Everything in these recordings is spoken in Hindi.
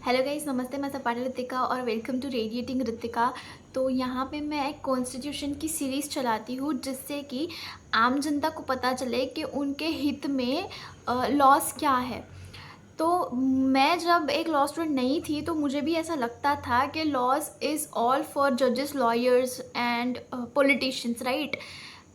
हेलो गाइस, नमस्ते। मैं सपाटा रितिका और वेलकम टू रेडिएटिंग रितिका। तो यहाँ पे मैं एक कॉन्स्टिट्यूशन की सीरीज़ चलाती हूँ जिससे कि आम जनता को पता चले कि उनके हित में लॉस क्या है। तो मैं जब एक लॉ स्टूडेंट नहीं थी तो मुझे भी ऐसा लगता था कि लॉज इज़ ऑल फॉर जजेस, लॉयर्स एंड पॉलिटिशियंस, राइट।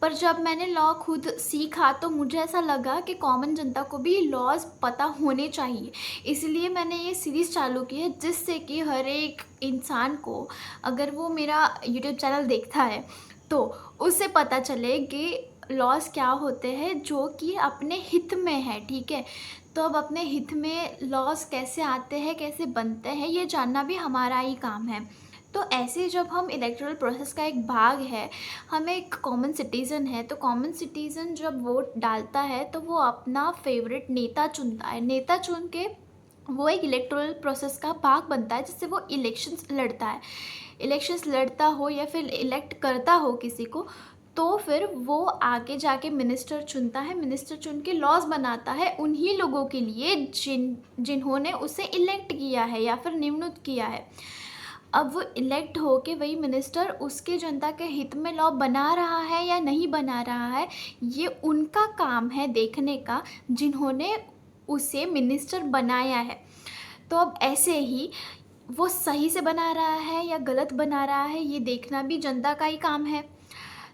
पर जब मैंने लॉ खुद सीखा तो मुझे ऐसा लगा कि कॉमन जनता को भी लॉज पता होने चाहिए। इसलिए मैंने ये सीरीज़ चालू की है जिससे कि हर एक इंसान को, अगर वो मेरा यूट्यूब चैनल देखता है तो उससे पता चले कि लॉज क्या होते हैं जो कि अपने हित में है, ठीक है। तो अब अपने हित में लॉज कैसे आते हैं, कैसे बनते हैं, ये जानना भी हमारा ही काम है। तो ऐसे जब हम इलेक्टोरल प्रोसेस का एक भाग है, हम एक कॉमन सिटीज़न है, तो कॉमन सिटीज़न जब वोट डालता है तो वो अपना फेवरेट नेता चुनता है। नेता चुन के वो एक इलेक्टोरल प्रोसेस का भाग बनता है जिससे वो इलेक्शंस लड़ता है। इलेक्शंस लड़ता हो या फिर इलेक्ट करता हो किसी को, तो फिर वो आगे जाके मिनिस्टर चुनता है। मिनिस्टर चुन के लॉज बनाता है उन्हीं लोगों के लिए जिन्होंने उसे इलेक्ट किया है या फिर नियुक्त किया है। अब वो इलेक्ट होके वही मिनिस्टर उसके जनता के हित में लॉ बना रहा है या नहीं बना रहा है, ये उनका काम है देखने का, जिन्होंने उसे मिनिस्टर बनाया है। तो अब ऐसे ही वो सही से बना रहा है या गलत बना रहा है, ये देखना भी जनता का ही काम है।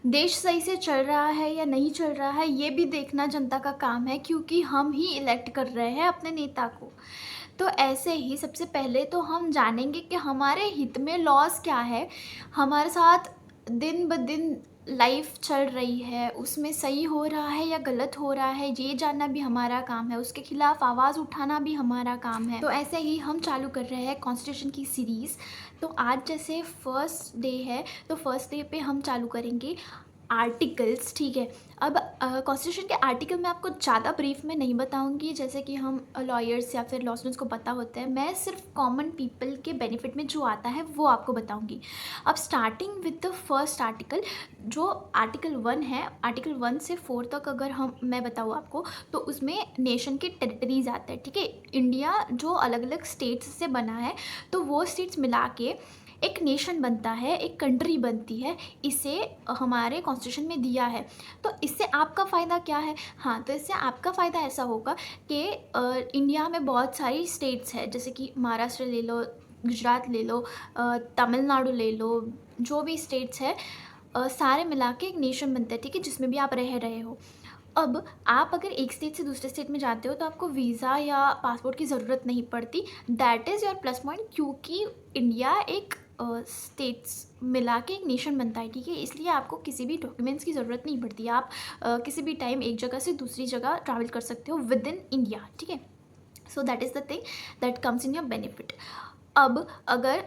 देश सही से चल रहा है या नहीं चल रहा है, ये भी देखना जनता का काम है, क्योंकि हम ही इलेक्ट कर रहे हैं अपने नेता को। तो ऐसे ही सबसे पहले तो हम जानेंगे कि हमारे हित में लॉस क्या है, हमारे साथ दिन ब दिन लाइफ चल रही है, उसमें सही हो रहा है या गलत हो रहा है, ये जानना भी हमारा काम है, उसके खिलाफ आवाज़ उठाना भी हमारा काम है। तो ऐसे ही हम चालू कर रहे हैं कॉन्स्टिट्यूशन की सीरीज़। तो आज जैसे फर्स्ट डे है, तो फर्स्ट डे पे हम चालू करेंगे आर्टिकल्स, ठीक है। अब कॉन्स्टिट्यूशन के आर्टिकल मैं आपको ज़्यादा ब्रीफ में नहीं बताऊंगी, जैसे कि हम लॉयर्स या फिर लॉ स्टूडेंट्स को पता होता है। मैं सिर्फ कॉमन पीपल के बेनिफिट में जो आता है वो आपको बताऊंगी। अब starting with the first article, जो आर्टिकल 1 है, आर्टिकल 1 से 4 तक अगर मैं बताऊँ आपको, तो उसमें नेशन के टेरिटरीज आते हैं, ठीक है। इंडिया जो अलग अलग स्टेट्स से बना है, तो वो स्टेट्स मिला के एक नेशन बनता है, एक कंट्री बनती है। इसे हमारे कॉन्स्टिट्यूशन में दिया है। तो इससे आपका फ़ायदा क्या है? हाँ, तो इससे आपका फ़ायदा ऐसा होगा कि इंडिया में बहुत सारी स्टेट्स हैं, जैसे कि महाराष्ट्र ले लो, गुजरात ले लो, तमिलनाडु ले लो, जो भी स्टेट्स है, सारे मिला के एक नेशन बनता है, ठीक है, जिसमें भी आप रह रहे हो। अब आप अगर एक स्टेट से दूसरे स्टेट में जाते हो तो आपको वीज़ा या पासपोर्ट की ज़रूरत नहीं पड़ती। That is your plus point, क्योंकि इंडिया एक स्टेट्स मिला के एक नेशन बनता है, ठीक है। इसलिए आपको किसी भी डॉक्यूमेंट्स की ज़रूरत नहीं पड़ती। आप किसी भी टाइम एक जगह से दूसरी जगह ट्रैवल कर सकते हो विद इन इंडिया, ठीक है। So that is the thing that comes in your benefit. अब अगर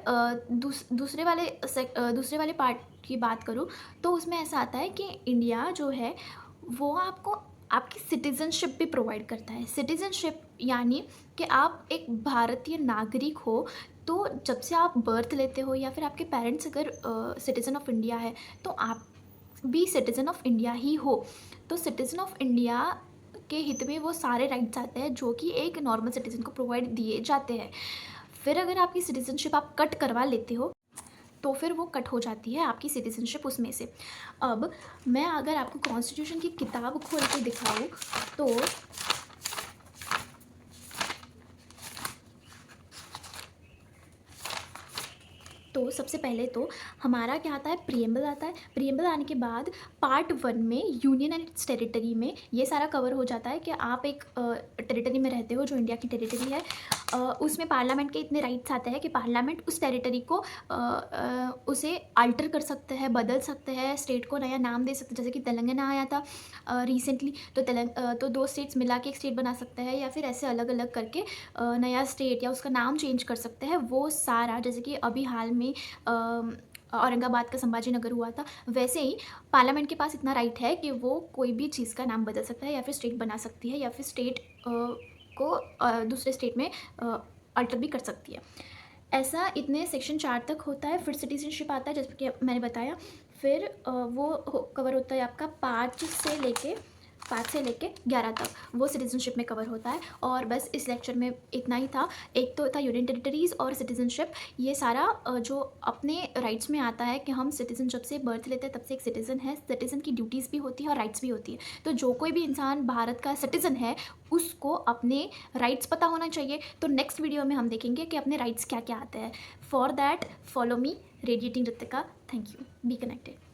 दूसरे वाले पार्ट की बात करूँ, तो उसमें ऐसा आता है कि इंडिया जो है वो आपको आपकी सिटीज़नशिप भी प्रोवाइड करता है। सिटीज़नशिप यानी कि आप एक भारतीय नागरिक हो, तो जब से आप बर्थ लेते हो या फिर आपके पेरेंट्स अगर सिटीज़न ऑफ इंडिया है, तो आप भी सिटीज़न ऑफ इंडिया ही हो। तो सिटीज़न ऑफ इंडिया के हित में वो सारे राइट्स आते हैं जो कि एक नॉर्मल सिटीज़न को प्रोवाइड दिए जाते हैं। फिर अगर आपकी सिटीज़नशिप आप कट करवा लेते हो, तो फिर वो कट हो जाती है आपकी सिटीज़नशिप उसमें से। अब मैं अगर आपको कॉन्स्टिट्यूशन की किताब खोल के दिखाऊँ, तो सबसे पहले तो हमारा क्या आता है, प्रिएम्बल आता है। प्रिएम्बल आने के बाद पार्ट 1 में यूनियन एंड इट्स टेरिटरी में ये सारा कवर हो जाता है कि आप एक टेरिटरी में रहते हो जो इंडिया की टेरिटरी है। उसमें पार्लियामेंट के इतने राइट्स आते हैं कि पार्लियामेंट उस टेरिटरी को उसे अल्टर कर सकते हैं, बदल सकते हैं, स्टेट को नया नाम दे सकते हैं। जैसे कि तेलंगाना आया था रिसेंटली, तो 2 स्टेट्स मिला के एक स्टेट बना सकते हैं, या फिर ऐसे अलग अलग करके नया स्टेट या उसका नाम चेंज कर सकते हैं। वो सारा, जैसे कि अभी हाल में औरंगाबाद का संभाजी नगर हुआ था, वैसे ही पार्लियामेंट के पास इतना राइट है कि वो कोई भी चीज़ का नाम बदल सकता है, या फिर स्टेट बना सकती है, या फिर स्टेट को दूसरे स्टेट में अल्टर भी कर सकती है। ऐसा इतने सेक्शन 4 तक होता है। फिर सिटीजनशिप आता है, जैसे कि मैंने बताया। फिर वो कवर होता है आपका 5 से लेके 5 से लेके 11 तक वो सिटीज़नशिप में कवर होता है। और बस इस लेक्चर में इतना ही था। एक तो था यूनियन टेरिटरीज़ और सिटीज़नशिप, ये सारा जो अपने राइट्स में आता है कि हम सिटीज़न जब से बर्थ लेते हैं तब से एक सिटीज़न है। सिटीज़न की ड्यूटीज़ भी होती है और राइट्स भी होती है। तो जो कोई भी इंसान भारत का सिटीज़न है उसको अपने राइट्स पता होना चाहिए। तो नेक्स्ट वीडियो में हम देखेंगे कि अपने राइट्स क्या क्या आते हैं। For that follow me radiating Ritika. Thank you. Be connected.